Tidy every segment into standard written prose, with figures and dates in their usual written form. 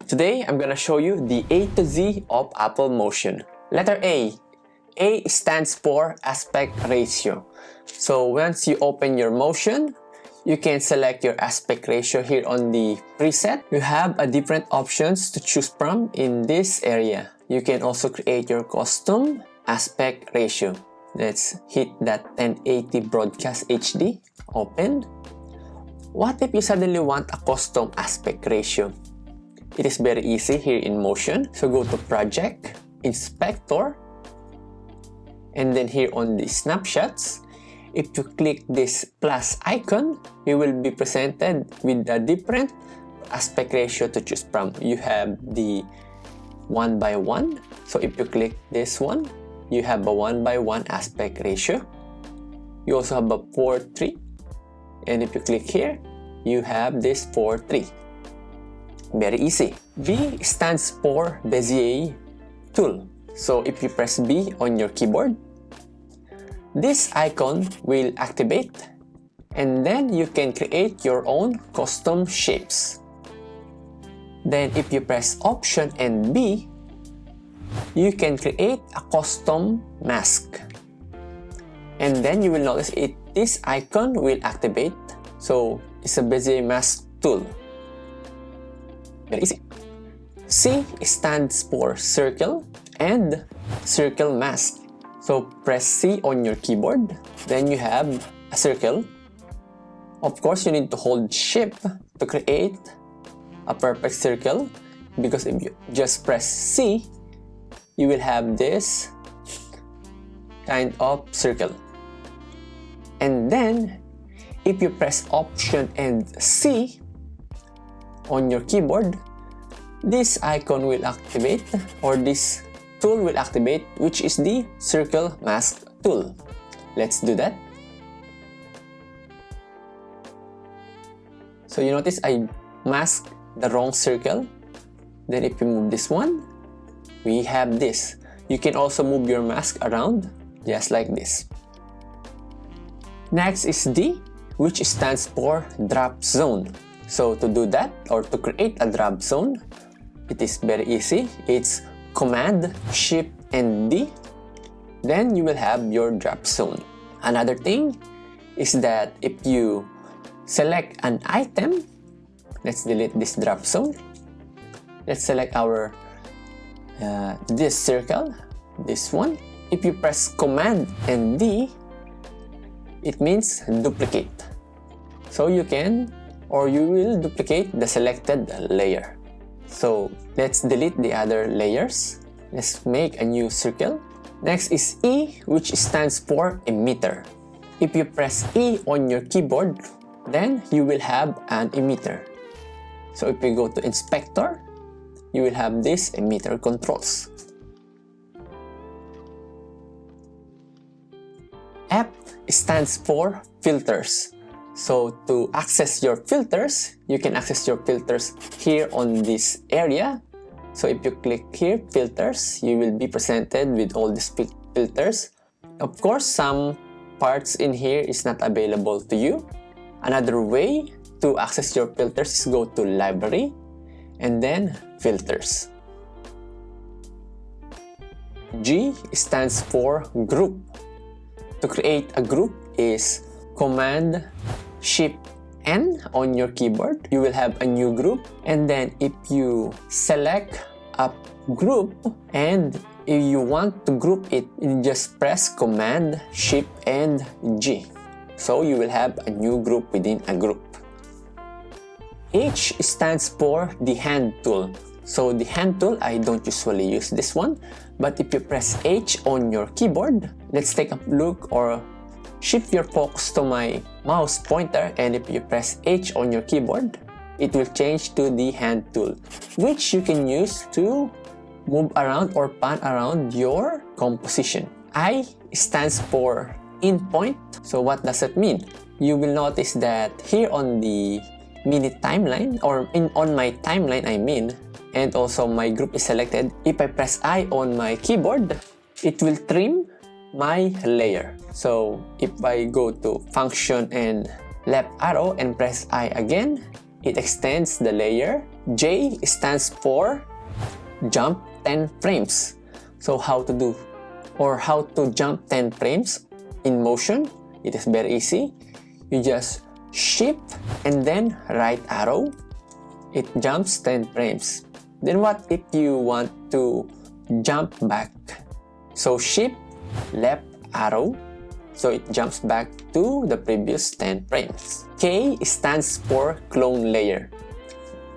Today, I'm gonna show you the A to Z of Apple Motion. Letter A. A stands for aspect ratio. So once you open your Motion, you can select your aspect ratio here on the preset. You have a different options to choose from in this area. You can also create your custom aspect ratio. Let's hit that 1080 broadcast HD. Open. What if you suddenly want a custom aspect ratio? It is very easy here in Motion. So go to Project, Inspector, and then here on the snapshots, if you click this plus icon, you will be presented with a different aspect ratio to choose from. You have the 1:1. So if you click this one, you have a 1:1 aspect ratio. You also have a 4:3. And if you click here, you have this 4:3. Very easy. B stands for Bezier tool. So if you press B on your keyboard, this icon will activate, and then you can create your own custom shapes. Then if you press Option and B, you can create a custom mask. And then you will notice this icon will activate. So it's a Bezier mask tool. Very easy. C stands for circle and circle mask. So press C on your keyboard, then you have a circle. Of course, you need to hold Shift to create a perfect circle, because if you just press C, you will have this kind of circle. And then if you press Option and C on your keyboard, this icon will activate, or this tool will activate, which is the circle mask tool. Let's do that. So you notice I masked the wrong circle. Then if you move this one, we have this. You can also move your mask around just like this. Next is D, which stands for drop zone. So to do that, or to create a drop zone, it is very easy. It's Command, Shift, and D. Then you will have your drop zone. Another thing is that if you select an item, let's delete this drop zone. Let's select our this circle, this one. If you press Command and D, it means duplicate. So you can, or you will duplicate the selected layer. So let's delete the other layers. Let's make a new circle. Next is E, which stands for emitter. If you press E on your keyboard, then you will have an emitter. So if you go to Inspector, you will have this emitter controls. F stands for filters. So to access your filters, you can access your filters here on this area. So if you click here, filters, you will be presented with all these filters. Of course, some parts in here is not available to you. Another way to access your filters is go to Library and then Filters. G stands for group. To create a group is Command Shift N on your keyboard. You will have a new group, and then if you select a group and if you want to group it, you just press Command Shift and G. So you will have a new group within a group. H stands for the hand tool. So the hand tool, I don't usually use this one, but if you press H on your keyboard, let's take a look, or shift your focus to my mouse pointer, and if you press H on your keyboard, it will change to the hand tool, which you can use to move around or pan around your composition. I stands for in point. So what does it mean? You will notice that here on the mini timeline, or on my timeline I mean, and also my group is selected, if I press I on my keyboard, it will trim my layer. So if I go to function and left arrow and press I again, it extends the layer J stands for jump 10 frames. So how to do or how to jump 10 frames in motion? It is very easy. You just shift and then right arrow. It jumps 10 frames. Then what if you want to jump back? So shift left arrow. So it jumps back to the previous 10 frames. K stands for clone layer.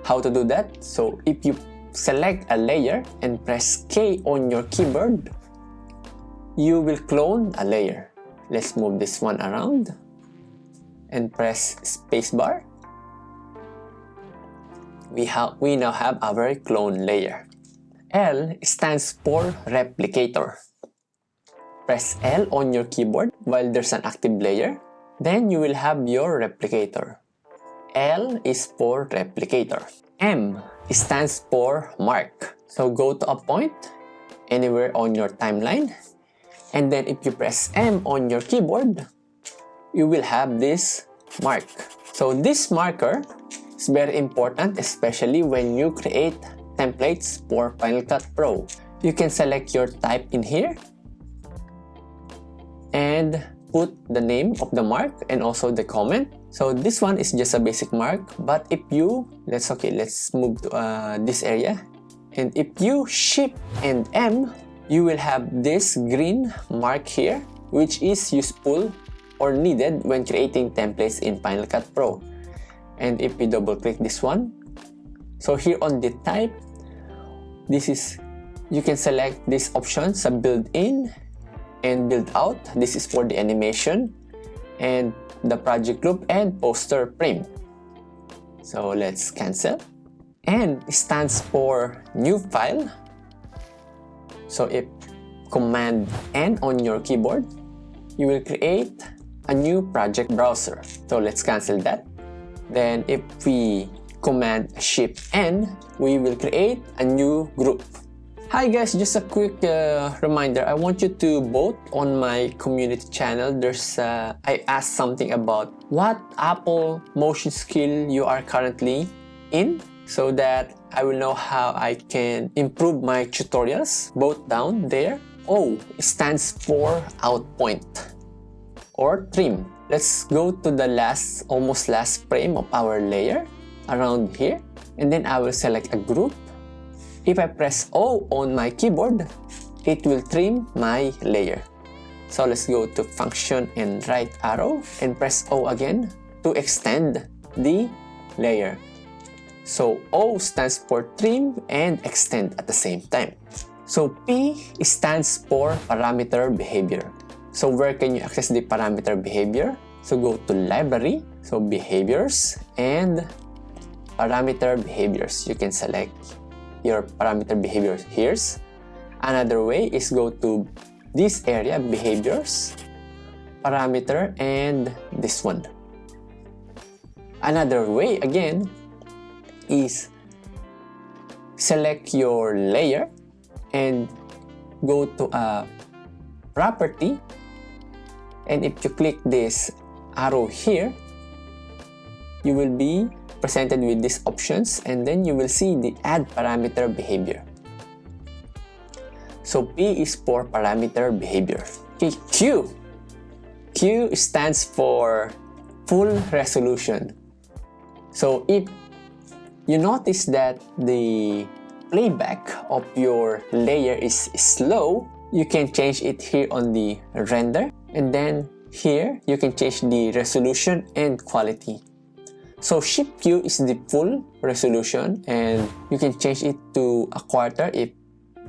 How to do that? So if you select a layer and press K on your keyboard, you will clone a layer. Let's move this one around and press spacebar. We now have our clone layer. L stands for replicator. Press L on your keyboard while there's an active layer. Then you will have your replicator. L is for replicator. M stands for mark. So go to a point anywhere on your timeline. And then if you press M on your keyboard, you will have this mark. So this marker is very important, especially when you create templates for Final Cut Pro. You can select your type in here and put the name of the mark and also the comment. So this one is just a basic mark, but if you let's move to this area, and if you Shift and M, you will have this green mark here, which is useful or needed when creating templates in Final Cut Pro. And if you double click this one, so here on the type, you can select these options, a build in and build out. This is for the animation and the project group and poster frame. So let's cancel. N stands for new file. So if Command N on your keyboard, you will create a new project browser. So let's cancel that. Then if we Command Shift N, we will create a new group. Hi guys, just a quick reminder. I want you to vote on my community channel. I asked something about what Apple motion skill you are currently in, so that I will know how I can improve my tutorials. Vote down there. O stands for out point or trim. Let's go to the almost last frame of our layer around here, and then I will select a group. If I press O on my keyboard, it will trim my layer. So let's go to function and right arrow and press O again to extend the layer. So O stands for trim and extend at the same time. So P stands for parameter behavior. So where can you access the parameter behavior? So go to library, so behaviors and parameter behaviors. You can select your parameter behaviors here. Another way is go to this area, behaviors, parameter, and this one. Another way again is select your layer and go to a property, and if you click this arrow here, you will be presented with these options, and then you will see the add parameter behavior. So P is for parameter behavior. Okay, Q stands for full resolution. So if you notice that the playback of your layer is slow, you can change it here on the render, and then here you can change the resolution and quality. So Shift Q is the full resolution, and you can change it to a quarter if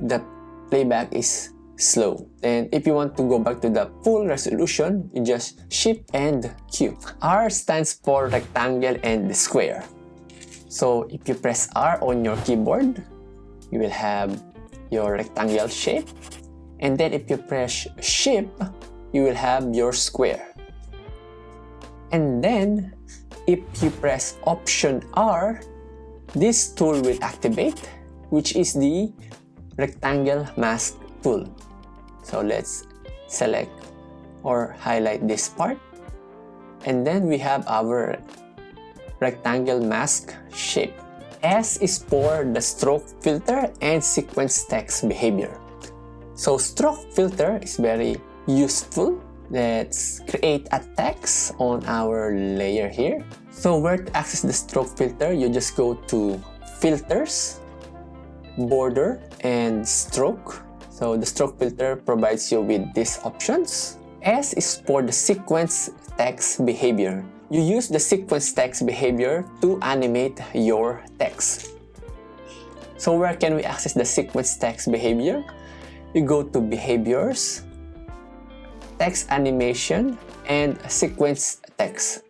the playback is slow. And if you want to go back to the full resolution, you just Shift and Q. R stands for rectangle and square. So if you press R on your keyboard, you will have your rectangle shape, and then if you press Shift, you will have your square. And then if you press Option R, this tool will activate, which is the rectangle mask tool. So let's select or highlight this part, and then we have our rectangle mask shape. S is for the stroke filter and sequence text behavior. So stroke filter is very useful. Let's create a text on our layer here. So where to access the stroke filter, you just go to filters, border, and stroke. So the stroke filter provides you with these options. S is for the sequence text behavior. You use the sequence text behavior to animate your text. So where can we access the sequence text behavior? You go to behaviors, text animation, and sequence text.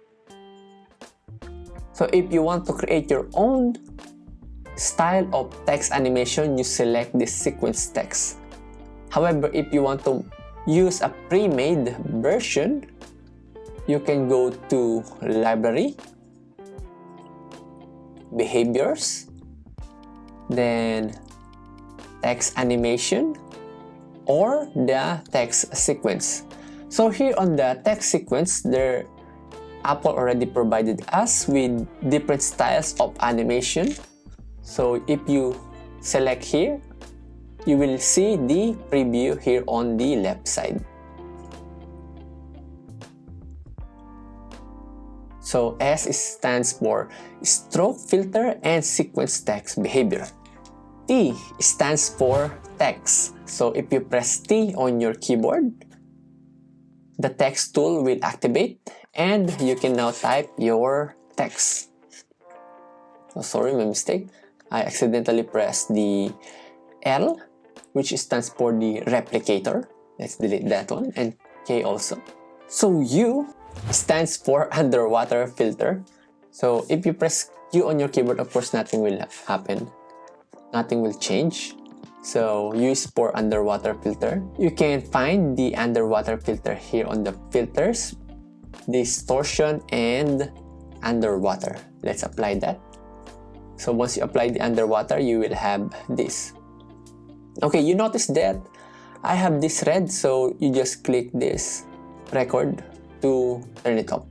So if you want to create your own style of text animation, you select this sequence text. However, if you want to use a pre-made version, you can go to library, behaviors, then text animation, or the text sequence. So here on the text sequence, Apple already provided us with different styles of animation. So if you select here, you will see the preview here on the left side. So S stands for stroke filter and sequence text behavior. T stands for text. So if you press T on your keyboard, the text tool will activate and you can now type your text. Oh, sorry, my mistake. I accidentally pressed the L, which stands for the replicator. Let's delete that one, and K also. So U stands for underwater filter. So if you press Q on your keyboard, of course nothing will happen. Nothing will change. So U is for underwater filter. You can find the underwater filter here on the filters, distortion, and underwater. Let's apply that. So once you apply the underwater, you will have this. Okay, you notice that I have this red, so you just click this record to turn it off.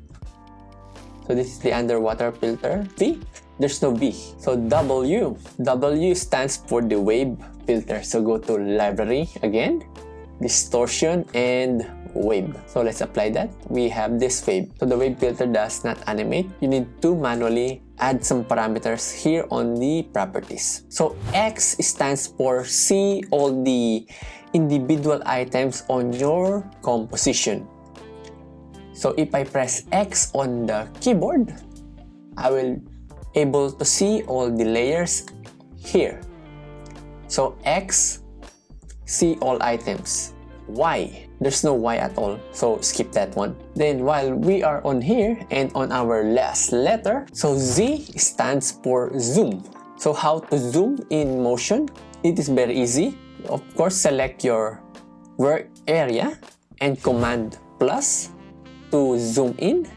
So this is the underwater filter. V, there's no V. So W stands for the wave filter. So go to library again, distortion, and wave. So let's apply that. We have this wave. So the wave filter does not animate. You need to manually add some parameters here on the properties. So X stands for see all the individual items on your composition. So if I press X on the keyboard, I will able to see all the layers here. So X, see all items. Y, there's no Y at all, so skip that one. Then while we are on here and on our last letter, so Z stands for zoom. So how to zoom in motion? It is very easy. Of course, select your work area and command plus to zoom in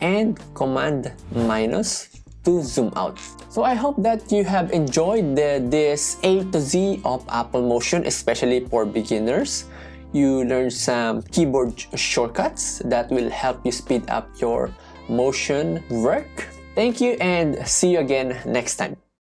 and command minus to zoom out. So I hope that you have enjoyed this A to Z of Apple Motion, especially for beginners. You learned some keyboard shortcuts that will help you speed up your motion work. Thank you and see you again next time.